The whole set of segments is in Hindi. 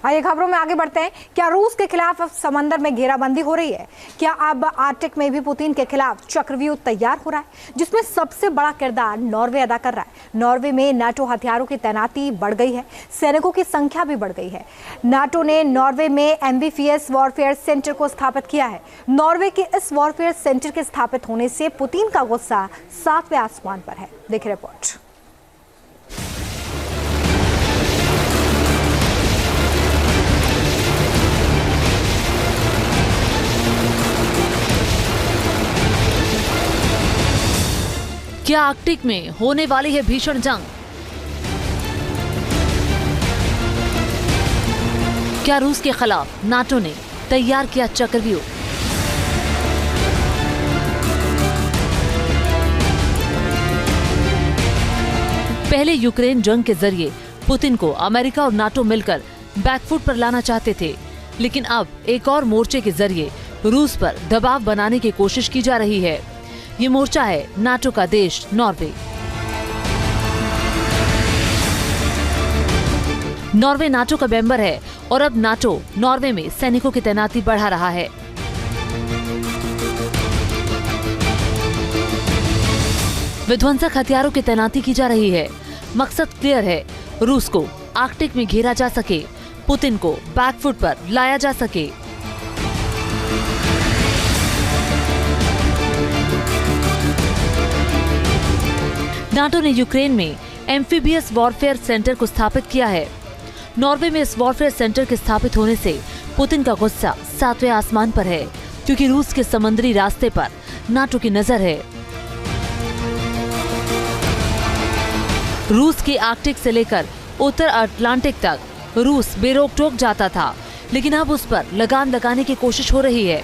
आइए खबरों में आगे बढ़ते हैं। क्या रूस के खिलाफ अब समंदर में घेराबंदी हो रही है? क्या अब आर्कटिक में भी पुतिन के खिलाफ चक्रव्यूह तैयार हो रहा है, जिसमें सबसे बड़ा किरदार नॉर्वे अदा कर रहा है? नॉर्वे में नाटो हथियारों की तैनाती बढ़ गई है, सैनिकों की संख्या भी बढ़ गई है। नाटो ने नॉर्वे में एम्फीबियस वॉरफेयर सेंटर को स्थापित किया है। नॉर्वे के इस वॉरफेयर सेंटर के स्थापित होने से पुतिन का गुस्सा 7वें आसमान पर है। देखिए रिपोर्ट। क्या आर्कटिक में होने वाली है भीषण जंग? क्या रूस के खिलाफ नाटो ने तैयार किया चक्रव्यूह? पहले यूक्रेन जंग के जरिए पुतिन को अमेरिका और नाटो मिलकर बैकफुट पर लाना चाहते थे, लेकिन अब एक और मोर्चे के जरिए रूस पर दबाव बनाने की कोशिश की जा रही है। ये मोर्चा है नाटो का देश नॉर्वे। नॉर्वे नाटो का मेंबर है और अब नाटो नॉर्वे में सैनिकों की तैनाती बढ़ा रहा है। विध्वंसक हथियारों की तैनाती की जा रही है। मकसद क्लियर है, रूस को आर्कटिक में घेरा जा सके, पुतिन को बैकफुट पर लाया जा सके। नाटो ने यूक्रेन में एम्फीबियस वॉरफेयर सेंटर को स्थापित किया है। नॉर्वे में इस वॉरफेयर सेंटर के स्थापित होने से पुतिन का गुस्सा 7वें आसमान पर है, क्योंकि रूस के समुद्री रास्ते पर नाटो की नजर है। रूस की आर्कटिक से लेकर उत्तर अटलांटिक तक रूस बेरोक टोक जाता था, लेकिन अब उस पर लगाम लगाने की कोशिश हो रही है।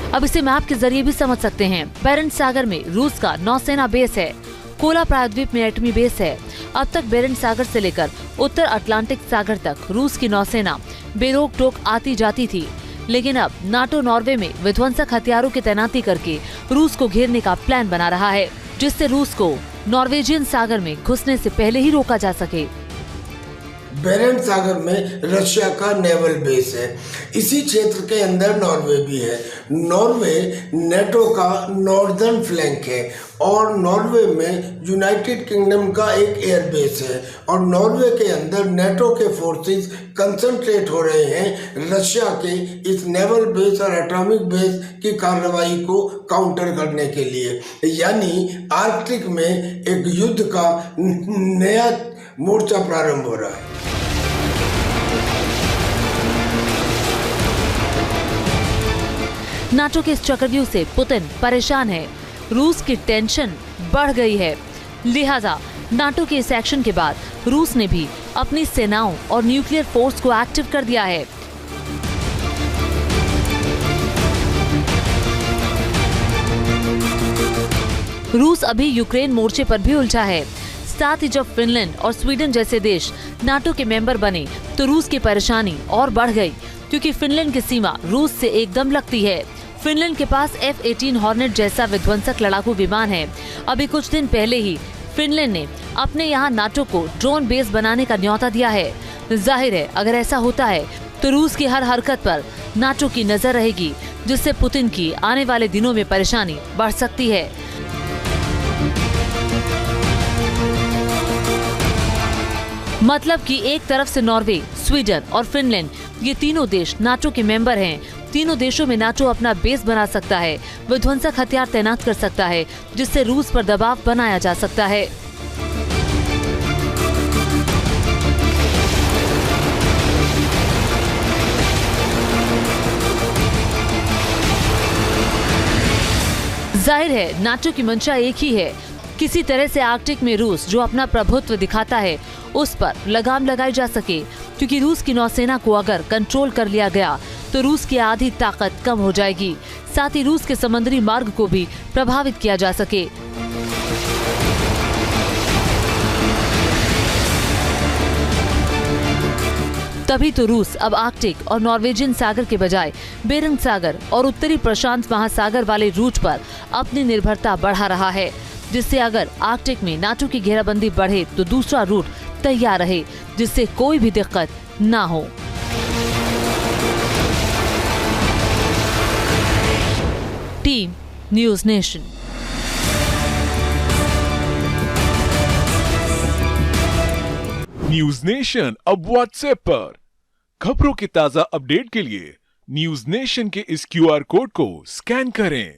अब इसे मैप के जरिए भी समझ सकते हैं। बेरेंट सागर में रूस का नौसेना बेस है। कोला प्रायद्वीप में एटमी बेस है। अब तक बेरेंट सागर से लेकर उत्तर अटलांटिक सागर तक रूस की नौसेना बेरोक टोक आती जाती थी, लेकिन अब नाटो नॉर्वे में विध्वंसक हथियारों की तैनाती करके रूस को घेरने का प्लान बना रहा है, जिससे रूस को नॉर्वेजियन सागर में घुसने से पहले ही रोका जा सके। बेरेंट सागर में रशिया का नेवल बेस है। इसी क्षेत्र के अंदर नॉर्वे भी है। नॉर्वे नेटो का नॉर्दर्न फ्लैंक है और नॉर्वे में यूनाइटेड किंगडम का एक एयर बेस है और नॉर्वे के अंदर नेटो के फोर्सेस कंसंट्रेट हो रहे हैं रशिया के इस नेवल बेस और एटॉमिक बेस की कार्रवाई को काउंटर करने के लिए। यानी आर्कटिक में एक युद्ध का नया मोर्चा प्रारंभ हो रहा है। नाटो के इस चक्रव्यूह से पुतिन परेशान है। रूस की टेंशन बढ़ गई है, लिहाजा नाटो के इस एक्शन के बाद रूस ने भी अपनी सेनाओं और न्यूक्लियर फोर्स को एक्टिव कर दिया है। रूस अभी यूक्रेन मोर्चे पर भी उलझा है। साथ ही जब फिनलैंड और स्वीडन जैसे देश नाटो के मेंबर बने तो रूस की परेशानी और बढ़ गई, क्योंकि फिनलैंड की सीमा रूस से एकदम लगती है। फिनलैंड के पास F-18 हॉर्नेट जैसा विध्वंसक लड़ाकू विमान है। अभी कुछ दिन पहले ही फिनलैंड ने अपने यहाँ नाटो को ड्रोन बेस बनाने का न्योता दिया है। जाहिर है, अगर ऐसा होता है तो रूस की हर हरकत पर नाटो की नजर रहेगी, जिससे पुतिन की आने वाले दिनों में परेशानी बढ़ सकती है। मतलब कि एक तरफ से नॉर्वे, स्वीडन और फिनलैंड, ये तीनों देश नाटो के मेंबर हैं। तीनों देशों में नाटो अपना बेस बना सकता है, विध्वंसक हथियार तैनात कर सकता है, जिससे रूस पर दबाव बनाया जा सकता है। जाहिर है, नाटो की मंशा एक ही है, किसी तरह से आर्कटिक में रूस जो अपना प्रभुत्व दिखाता है उस पर लगाम लगाई जा सके, क्योंकि रूस की नौसेना को अगर कंट्रोल कर लिया गया तो रूस की आधी ताकत कम हो जाएगी। साथ ही रूस के समुद्री मार्ग को भी प्रभावित किया जा सके। तभी तो रूस अब आर्कटिक और नॉर्वेजियन सागर के बजाय बेरिंग सागर और उत्तरी प्रशांत महासागर वाले रूट पर अपनी निर्भरता बढ़ा रहा है। जिससे अगर आर्कटिक में नाटो की घेराबंदी बढ़े तो दूसरा रूट तैयार रहे, जिससे कोई भी दिक्कत ना हो। Team news nation. News nation अब व्हाट्सएप पर। खबरों के ताजा अपडेट के लिए न्यूज नेशन के इस QR कोड को स्कैन करें।